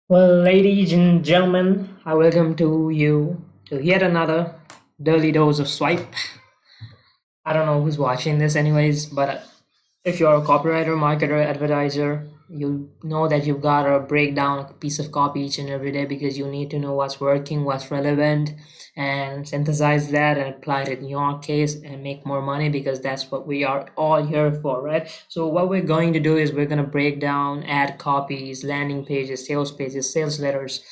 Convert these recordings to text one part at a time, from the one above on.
Well, ladies and gentlemen, I welcome to you to yet another daily dose of swipe. I don't know who's watching this, anyways, but if you're a copywriter, marketer, advertiser, you know that you've got to break down a piece of copy each and every day because you need to know what's working, what's relevant, and synthesize that and apply it in your case and make more money because that's what we are all here for, right? So, what we're going to do is we're going to break down ad copies, landing pages, sales letters,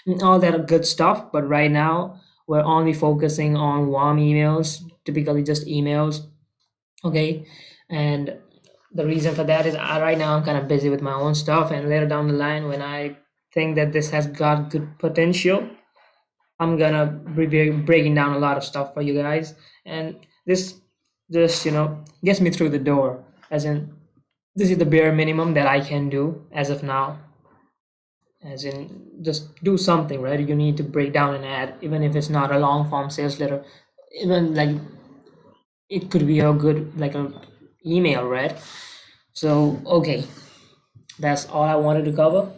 and all that good stuff. But right now, we're only focusing on warm emails, typically just emails, okay? And the reason for that is right now I'm kind of busy with my own stuff, and later down the line when I think that this has got good potential, I'm gonna be breaking down a lot of stuff for you guys, and this just gets me through the door, as in this is the bare minimum that I can do as of now, as in just do something, right? You need to break down an ad, even if it's not a long form sales letter, even like it could be a good like a email, right? So okay, that's all I wanted to cover.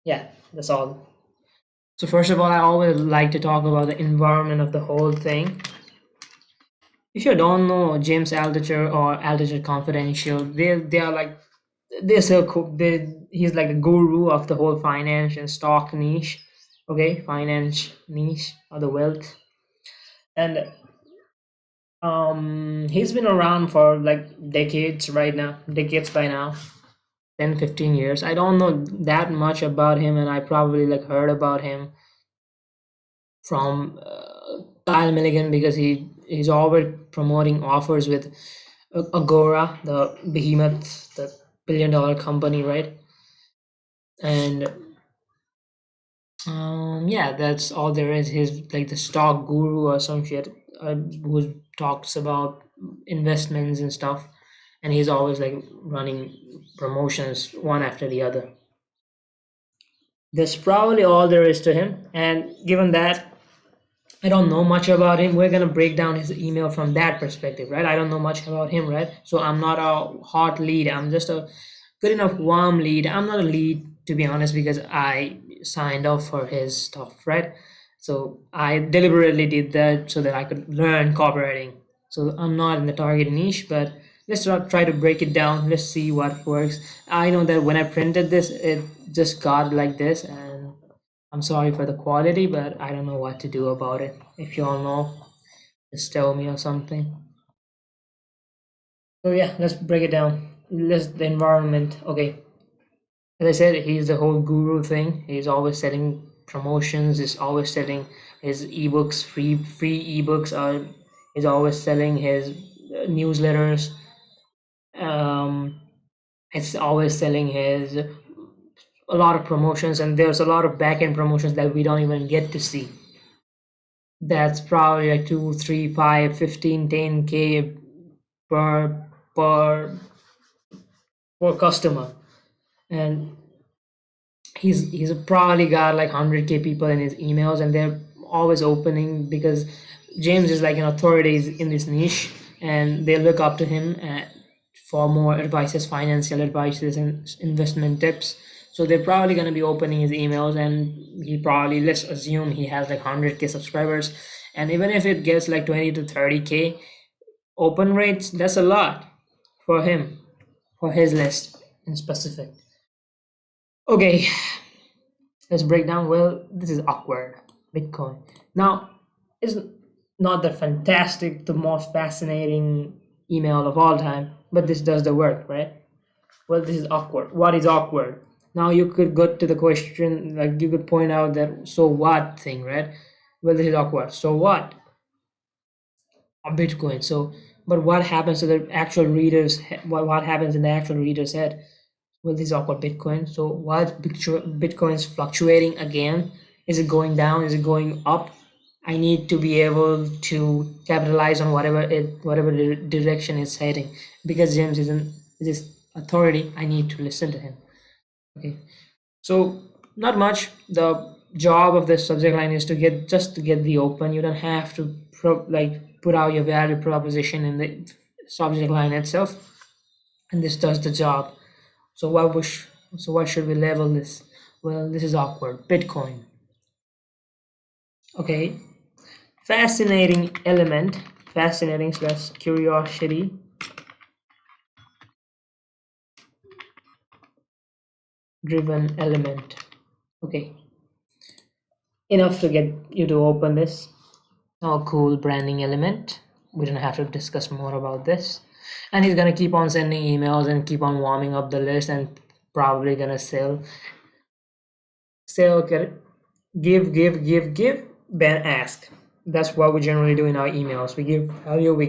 Yeah, that's all. So first of all, I always like to talk about the environment of the whole thing. If you don't know James Altucher or Altucher Confidential, they are like they're so cool. He's like the guru of the whole finance and stock niche. Okay, finance niche or the wealth, and he's been around for like decades right now, decades by now. 10, 15 years. I don't know that much about him, and I probably like heard about him from Kyle Milligan because he's always promoting offers with Agora, the behemoth, the billion-dollar company, right? And yeah, that's all there is. He's like the stock guru or some shit, who talks about investments and stuff, and he's always like running promotions one after the other. That's probably all there is to him. And given that I don't know much about him, we're gonna break down his email from that perspective, right? I don't know much about him, right? So I'm not a hot lead. I'm just a good enough warm lead. I'm not a lead to be honest because I signed up for his stuff, right? So I deliberately did that so that I could learn copywriting. So I'm not in the target niche, but let's try to break it down. Let's see what works. I know that when I printed this, it just got like this, and I'm sorry for the quality, but I don't know what to do about it. If you all know, just tell me or something. So yeah, let's break it down. Let's the environment. Okay, as I said, he's the whole guru thing. He's always selling promotions. He's always selling his ebooks, free ebooks. He's always selling his newsletters. Um, it's always selling his a lot of promotions, and there's a lot of back end promotions that we don't even get to see. That's probably like 2, 3, 5, 15, 10K per per per customer, and he's probably got like 100K people in his emails, and they're always opening because James is like an authority in this niche, and they look up to him for more advices, financial advices, and investment tips. So they're probably going to be opening his emails, and he probably, let's assume he has like 100K subscribers, and even if it gets like 20 to 30K open rates, that's a lot for him, for his list in specific. Okay, let's break down. Well, this is awkward. Bitcoin. Now, it's not the fantastic, the most fascinating email of all time, but this does the work, right? Well, this is awkward. What is awkward? Now you could go to the question, like you could point out that so what thing, right? Well, this is awkward. So what? A Bitcoin. So, but what happens to the actual readers? What happens in the actual reader's head? Well, this is awkward Bitcoin. So why is Bitcoin's fluctuating again? Is it going down? Is it going up? I need to be able to capitalize on whatever direction it's heading. Because James isn't this authority, I need to listen to him. Okay. So not much. The job of the subject line is to get the open. You don't have to put out your value proposition in the subject line itself, and this does the job. So what should we label this? Well, this is awkward. Bitcoin. Okay. Fascinating element. Fascinating slash curiosity driven element. Okay. Enough to get you to open this. Oh, cool branding element. We don't have to discuss more about this. And he's gonna keep on sending emails and keep on warming up the list and probably gonna sell, okay, give, then ask. That's what we generally do in our emails. We give value, we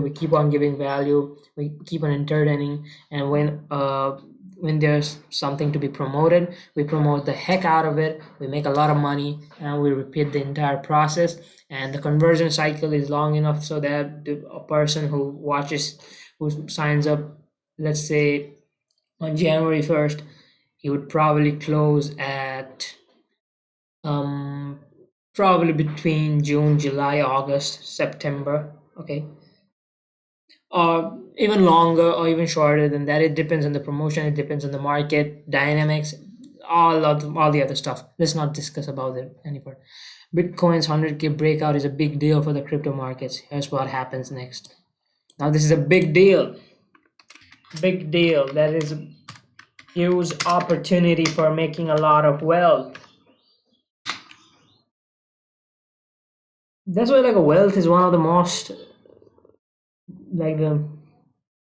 keep on giving value, we keep on entertaining, and when there's something to be promoted, we promote the heck out of it, we make a lot of money, and we repeat the entire process. And the conversion cycle is long enough so that a person who signs up, let's say on January 1st, he would probably close at um probably between June, July, August, September. Okay, or even longer or even shorter than that. It depends on the promotion, it depends on the market dynamics, all the other stuff. Let's not discuss about it anymore. Bitcoin's 100K breakout is a big deal for the crypto markets. Here's what happens next. Now this is a big deal. Big deal. That is a huge opportunity for making a lot of wealth. That's why like a wealth is one of the most, like, the,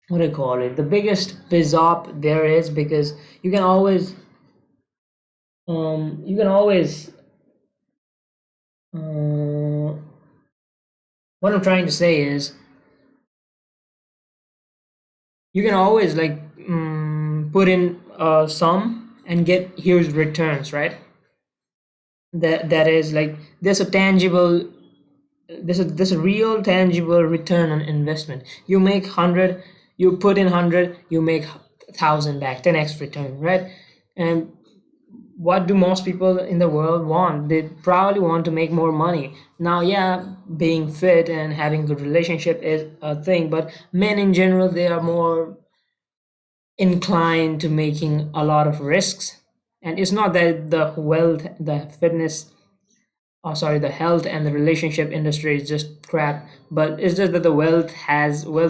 what do you call it, the biggest biz op there is, because you can always you can always uh, what I'm trying to say is you can always like put in a sum and get huge returns, right? That is like there's a real tangible return on investment. You make 100, you put in 100, you make 1,000 back, 10x return, right? And what do most people in the world want? They probably want to make more money. Now, yeah, being fit and having good relationship is a thing, but men in general, they are more inclined to making a lot of risks. And it's not that the wealth, the fitness, oh sorry, the health and the relationship industry is just crap, but it's just that the wealth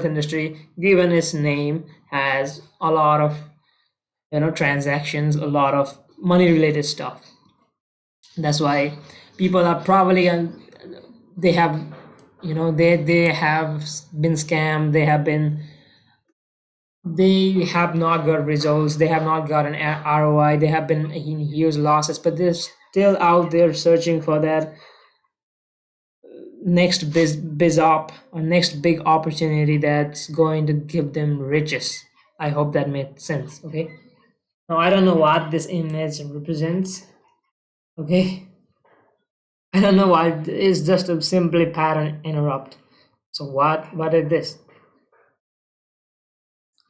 industry, given its name, has a lot of transactions, a lot of money related stuff. That's why people are probably they have they have been scammed, they have not got results, they have not got an ROI, they have been in huge losses, but they're still out there searching for that next biz op or next big opportunity that's going to give them riches. I hope that made sense. Okay, now I don't know what this image represents. Okay, I don't know why. It's just a simply pattern interrupt. So what is this?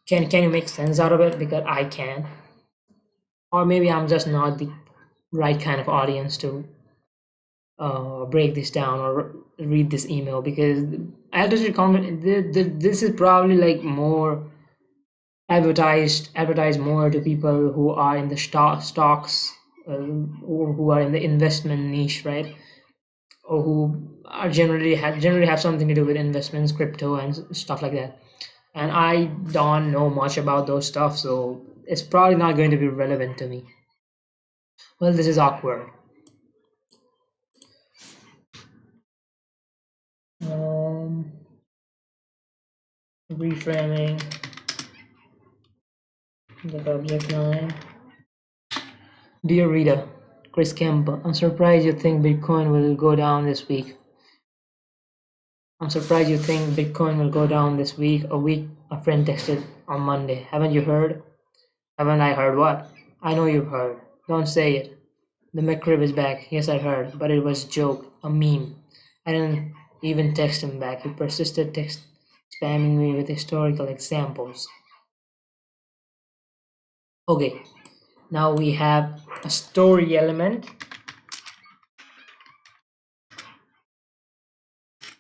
Can you make sense out of it? Because I can. Or maybe I'm just not the right kind of audience to break this down or read this email, because Altucher comment this is probably like more advertised more to people who are in the stocks, who are in the investment niche, right? Or who are generally have something to do with investments, crypto, and stuff like that. And I don't know much about those stuff, so it's probably not going to be relevant to me. Well, this is awkward. Um, Reframing the subject line. Dear reader, Chris Campbell, I'm surprised you think Bitcoin will go down this week. I'm surprised you think Bitcoin will go down this week. A friend texted on Monday. Haven't you heard? Haven't I heard what? I know you've heard. Don't say it. The McRib is back. Yes, I heard, but it was a joke, a meme. I didn't even text him back. He persisted spamming me with historical examples. Okay, now we have a story element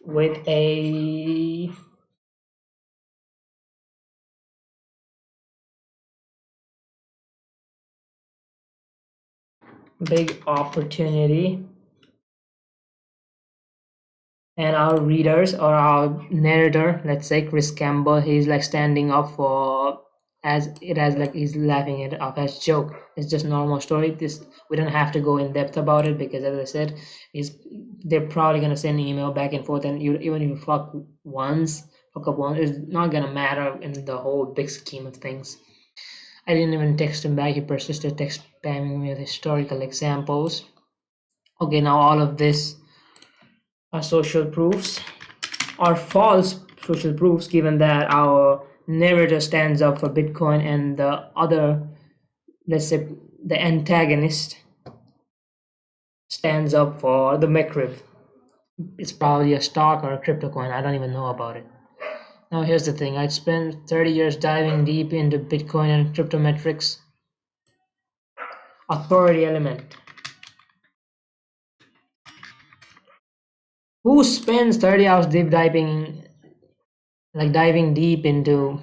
with a big opportunity, and our readers or our narrator, let's say Chris Campbell, he's like standing up for as it as like he's laughing it off as joke. It's just normal story. This we don't have to go in depth about it because as I said, is they're probably gonna send an email back and forth, and you even if you fuck up once, it's not gonna matter in the whole big scheme of things. I didn't even text him back. He persisted text spamming me with historical examples. Okay, now all of this are social proofs or false social proofs, given that our narrator stands up for Bitcoin and the other, let's say, the antagonist stands up for the McRib. It's probably a stock or a crypto coin. I don't even know about it. Now, here's the thing, I'd spent 30 years diving deep into Bitcoin and crypto metrics. Authority element. Who spends 30 hours deep diving, like diving deep into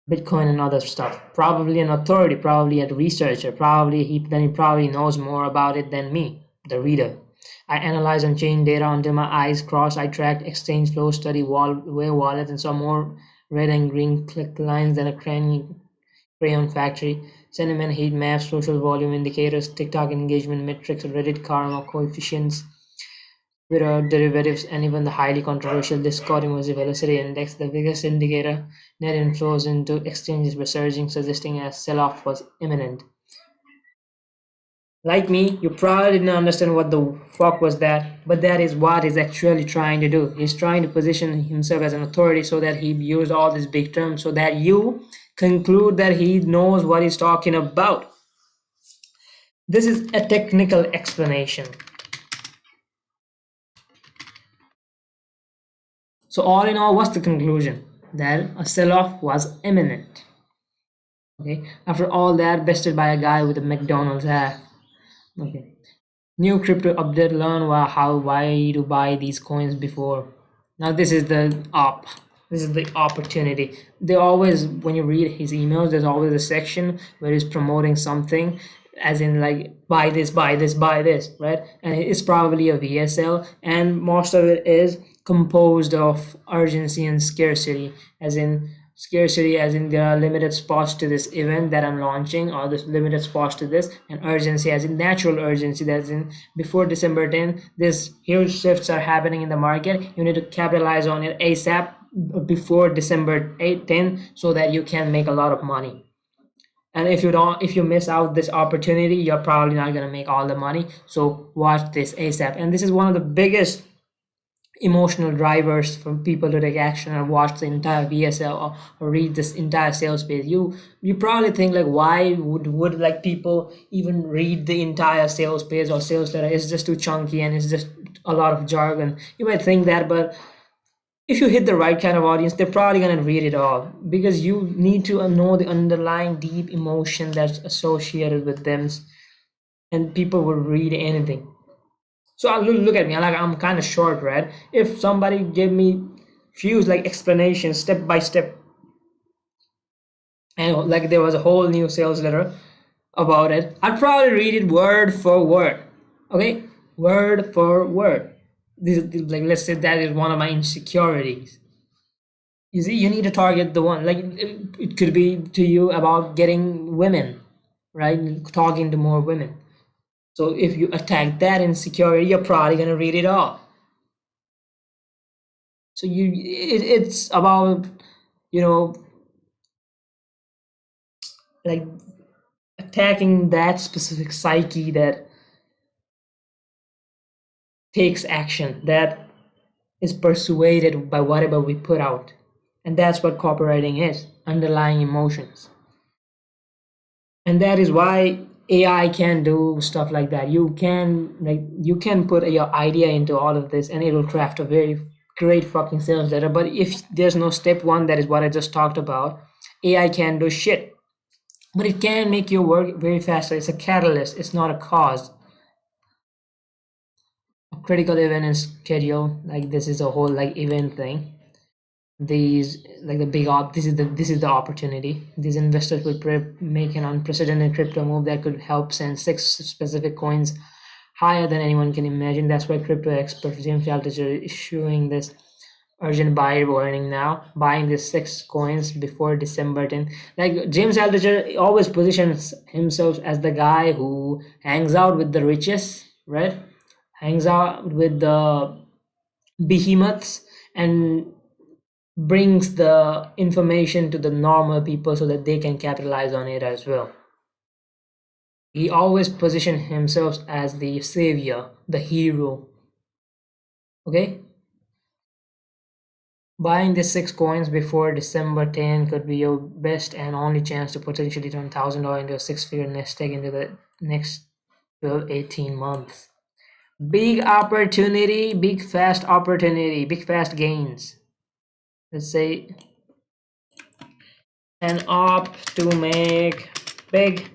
Bitcoin and other stuff? Probably an authority, probably a researcher, probably he probably knows more about it than me, the reader. I analyze on-chain data until my eyes cross. I tracked exchange flows, study where wallets, and saw more red and green click lines than a crayon factory. Sentiment heat maps, social volume indicators, TikTok engagement metrics, Reddit karma coefficients, Twitter derivatives, and even the highly controversial Discord Immersive Velocity Index, the biggest indicator. Net inflows into exchanges were surging, suggesting a sell-off was imminent. Like me, you probably didn't understand what the fuck was that, but that is what he's actually trying to do. He's trying to position himself as an authority so that he used all these big terms so that you conclude that he knows what he's talking about. This is a technical explanation. So all in all, what's the conclusion? That a sell-off was imminent. Okay, after all that, bested by a guy with a McDonald's hat. Okay, new crypto update. Learn why to buy these coins before. Now this is the op. This is the opportunity. They always, when you read his emails, there's always a section where he's promoting something, as in like buy this, buy this, buy this, right? And it's probably a VSL, and most of it is composed of urgency and scarcity, as in scarcity as in there are limited spots to this event that I'm launching, or this limited spots to this, and urgency as in natural urgency, that's in before December 10 this huge shifts are happening in the market, you need to capitalize on it ASAP before December 8 10 so that you can make a lot of money. And if you miss out this opportunity, you're probably not going to make all the money. So watch this ASAP. And this is one of the biggest emotional drivers for people to take action or watch the entire VSL, or read this entire sales page. You probably think like, why would like people even read the entire sales page or sales letter? It's just too chunky and it's just a lot of jargon. You might think that, but if you hit the right kind of audience, they're probably going to read it all, because you need to know the underlying deep emotion that's associated with them, and people will read anything. So look at me, like I'm kind of short, right? If somebody gave me few like explanations step by step, and like there was a whole new sales letter about it, I'd probably read it word for word. Okay, word for word. This like, let's say that is one of my insecurities. You see, you need to target the one. Like it could be to you about getting women, right? Talking to more women. So if you attack that insecurity, you're probably gonna read it all. So it's about, you know, like attacking that specific psyche that takes action, that is persuaded by whatever we put out. And that's what copywriting is, underlying emotions. And that is why AI can do stuff like that. You can put your idea into all of this and it will craft a very great fucking sales letter. But if there's no step one, that is what I just talked about, AI can do shit. But it can make your work very faster. It's a catalyst, it's not a cause. A critical event and schedule, like this is a whole like event thing. these like the this is the opportunity. These investors will make an unprecedented crypto move that could help send six specific coins higher than anyone can imagine. That's why crypto expert James Altucher is issuing this urgent buy warning now, buying these six coins before December 10th. Like James Altucher always positions himself as the guy who hangs out with the richest, right? Hangs out with the behemoths and brings the information to the normal people so that they can capitalize on it as well. He always positioned himself as the savior, the hero. Okay? Buying the six coins before December 10 could be your best and only chance to potentially turn $1,000 into a six-figure nest egg into the next 12-18 months. Big opportunity, big fast opportunity, big fast gains. Let's say an op to make big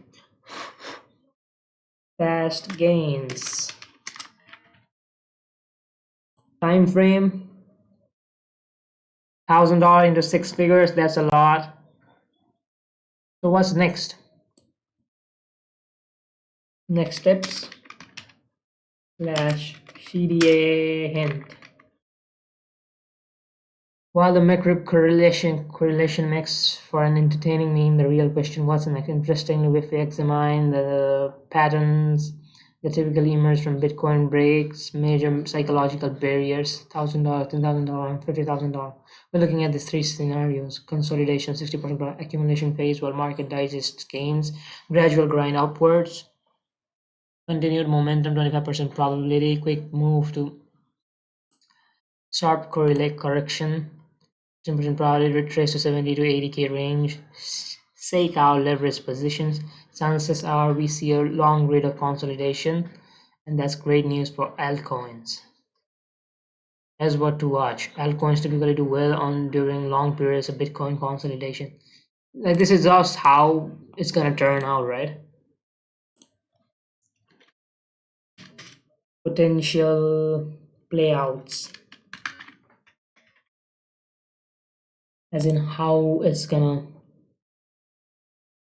fast gains. Time frame $1,000 into six figures, that's a lot. So what's next? Next steps slash CDA hint. While the macro correlation makes for an entertaining meme, the real question what's next? Interestingly, if we examine the patterns that typically emerge from Bitcoin breaks major psychological barriers, $1,000, $10,000, $50,000. We're looking at these three scenarios: consolidation, 60% accumulation phase while market digests gains, gradual grind upwards, continued momentum, 25% probability, quick move to sharp correction, 10% probability retrace to 70 to 80k range, stake out leverage positions. Chances are we see a long rate of consolidation, and that's great news for altcoins. Here's what to watch. Altcoins typically do well on during long periods of Bitcoin consolidation. Like this is just how it's gonna turn out, right? Potential playouts, as in how it's gonna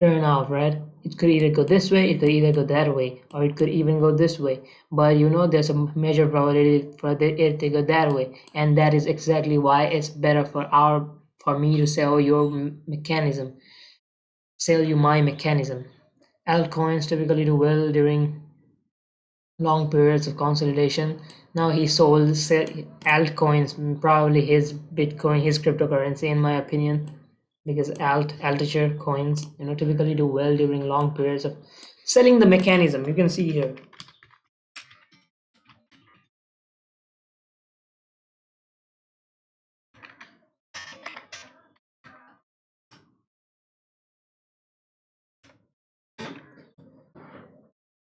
turn out, right? It could either go this way, it could either go that way, or it could even go this way. But you know there's a major probability for it to go that way, and that is exactly why it's better for me to sell your mechanism, sell you my mechanism. Altcoins typically do well during long periods of consolidation. Now he sold altcoins, probably his Bitcoin, his cryptocurrency, in my opinion, because Altucher coins, typically do well during long periods of selling the mechanism. You can see here.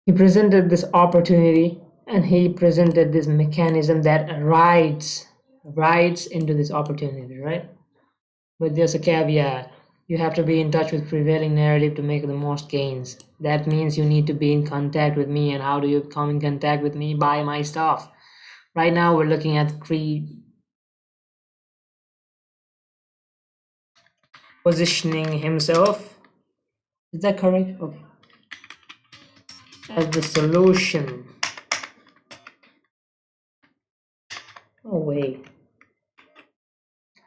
He presented this opportunity and he presented this mechanism that rides into this opportunity, right? But there's a caveat. You have to be in touch with prevailing narrative to make the most gains. That means you need to be in contact with me. And how do you come in contact with me? Buy my stuff. Right now we're looking at positioning himself. Is that correct? Okay. As the solution. Oh wait.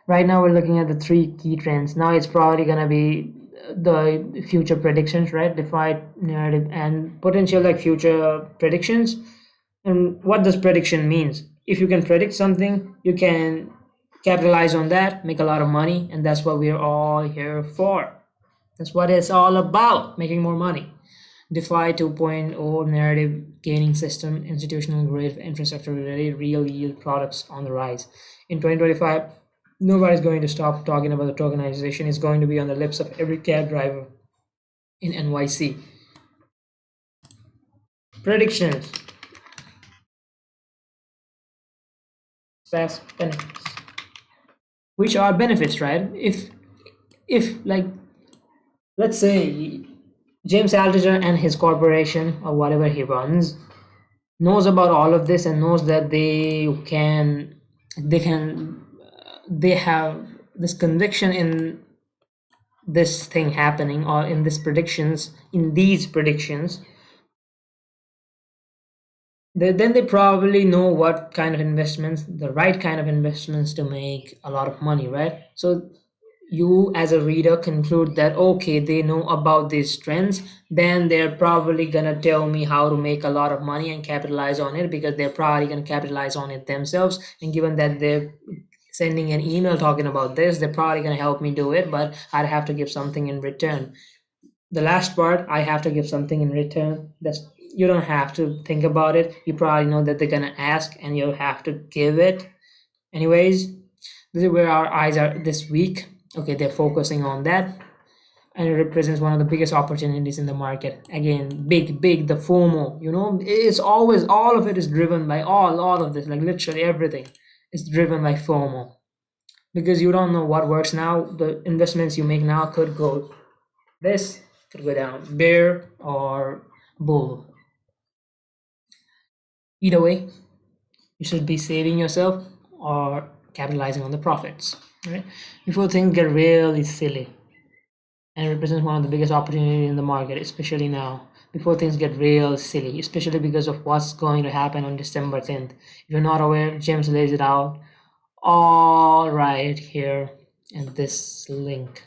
Right now we're looking at the three key trends. Now it's probably gonna be the future predictions, right? Defied narrative and potential like future predictions. And what does prediction means? If you can predict something, you can capitalize on that, make a lot of money, and that's what we're all here for. That's what it's all about, making more money. DeFi 2.0 narrative gaining system, institutional grade infrastructure related real yield products on the rise. In 2025, nobody's going to stop talking about the tokenization. It's going to be on the lips of every cab driver in NYC. Predictions. SaaS benefits. Which are benefits, right? If like, let's say James Altucher and his corporation or whatever he runs knows about all of this and knows that they have this conviction in this thing happening, or in these predictions, then they probably know what kind of investments, the right kind of investments to make a lot of money, right? So you as a reader conclude that okay, they know about these trends, then they're probably gonna tell me how to make a lot of money and capitalize on it, because they're probably gonna capitalize on it themselves. And given that they're sending an email talking about this, they're probably gonna help me do it, but I'd have to give something in return. The last part, I have to give something in return, that's, you don't have to think about it. You probably know that they're gonna ask and you have to give it anyways. This is where our eyes are this week. Okay, they're focusing on that, and it represents one of the biggest opportunities in the market. Again, big, the FOMO. It's always, all of it is driven by all of this, like literally everything is driven by FOMO, because you don't know what works now. The investments you make now could go this, could go down, bear or bull. Either way, you should be saving yourself or capitalizing on the profits, right? Before things get really silly, and it represents one of the biggest opportunities in the market, especially now. Before things get real silly, especially because of what's going to happen on December 10th. If you're not aware, James lays it out all right here in this link.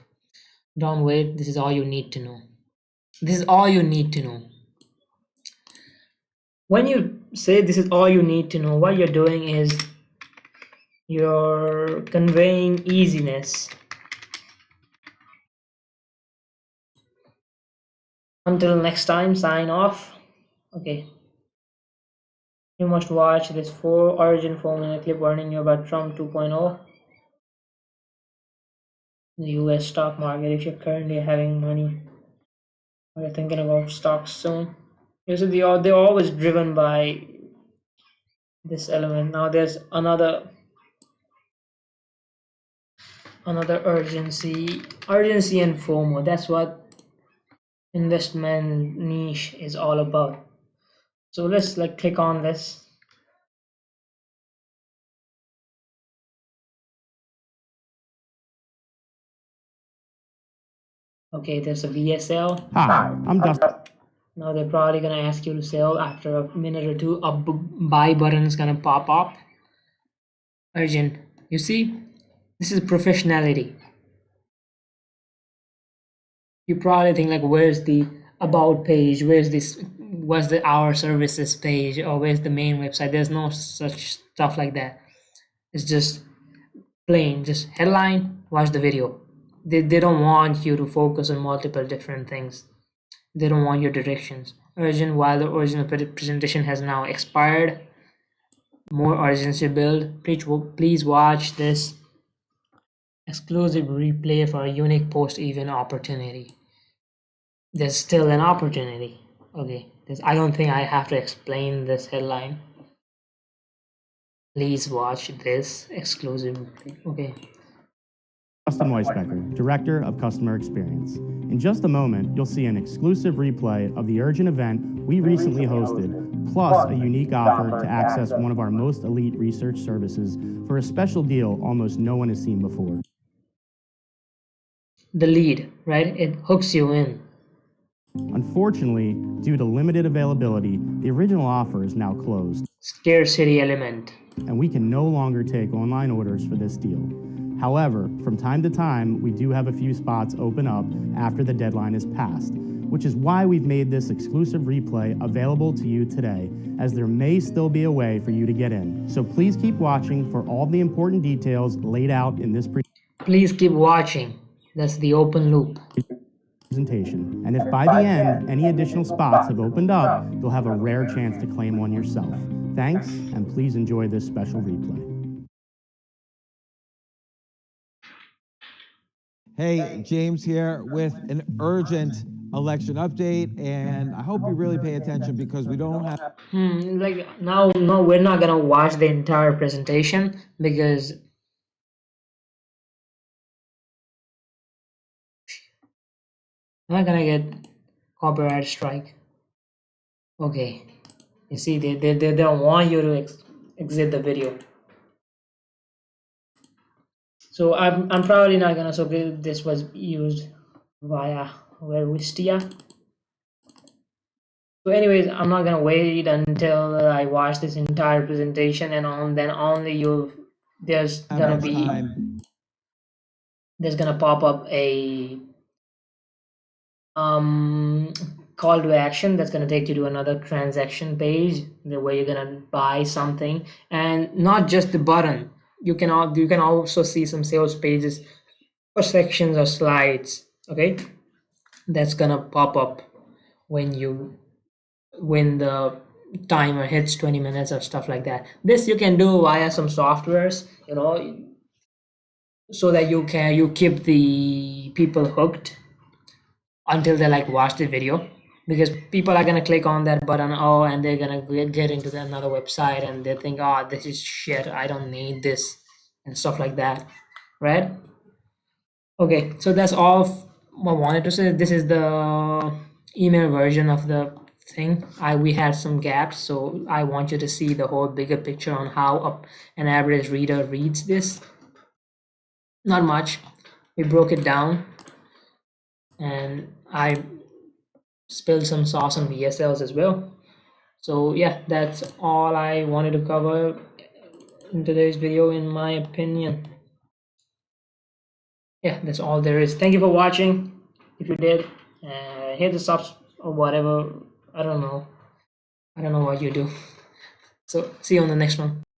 Don't wait, this is all you need to know. This is all you need to know. When you say this is all you need to know, what you're doing is you're conveying easiness. Until next time, sign off. Okay. You must watch this 4-minute clip warning you about Trump 2.0. The US stock market, if you're currently having money or you're thinking about stocks soon. Usually they're always driven by this element. Now there's another urgency and FOMO. That's what investment niche is all about. So let's click on this. Okay, there's a VSL. Hi, I'm Dustin. Now they're probably gonna ask you to sell. After a minute or two, a buy button is gonna pop up. Urgent. You see, this is professionality. You probably think where's the about page? What's the our services page? Or where's the main website? There's no such stuff like that. It's just plain, just headline, watch the video. They don't want you to focus on multiple different things. They don't want your directions. Urgent, while the original presentation has now expired. More urgency build. Please watch this exclusive replay for a unique post-event opportunity. There's still an opportunity. Okay, I don't think I have to explain this headline. Please watch this exclusive. Okay. Dustin Weisbecker, Director of Customer Experience. In just a moment, you'll see an exclusive replay of the urgent event we recently hosted, plus a unique offer to access one of our most elite research services for a special deal almost no one has seen before. The lead, right? It hooks you in. Unfortunately, due to limited availability, the original offer is now closed. Scarcity element. And we can no longer take online orders for this deal. However, from time to time, we do have a few spots open up after the deadline is passed, which is why we've made this exclusive replay available to you today, as there may still be a way for you to get in. So please keep watching for all the important details laid out in this Please keep watching. That's the open loop presentation. And if by the end, any additional spots have opened up, you'll have a rare chance to claim one yourself. Thanks, and please enjoy this special replay. Hey, James here with an urgent election update, and I hope you really pay attention because we don't have... No, we're not gonna watch the entire presentation because I'm not gonna get copyright strike. Okay, you see, they don't want you to exit the video. So I'm probably not gonna. So this was used via Wistia. So anyways, I'm not gonna wait until I watch this entire presentation, and then only there's How gonna much be time? there's gonna pop up a call to action that's going to take you to another transaction page where you're going to buy something, and not just the button. You can also see some sales pages or sections or slides. Okay, that's going to pop up when the timer hits 20 minutes or stuff like that. This you can do via some softwares, so that you keep the people hooked until they like watch the video, because people are gonna click on that button, and they're gonna get into another website, and they think, oh, this is shit, I don't need this, and stuff like that, right? Okay, so that's all I wanted to say. This is the email version of the thing. We had some gaps, so I want you to see the whole bigger picture on how an average reader reads this. Not much. We broke it down, and I spilled some sauce on VSLs as well. So yeah, that's all I wanted to cover in today's video, in my opinion. Yeah, that's all there is. Thank you for watching. If you did, hit the subs or whatever. I don't know what you do. So see you on the next one.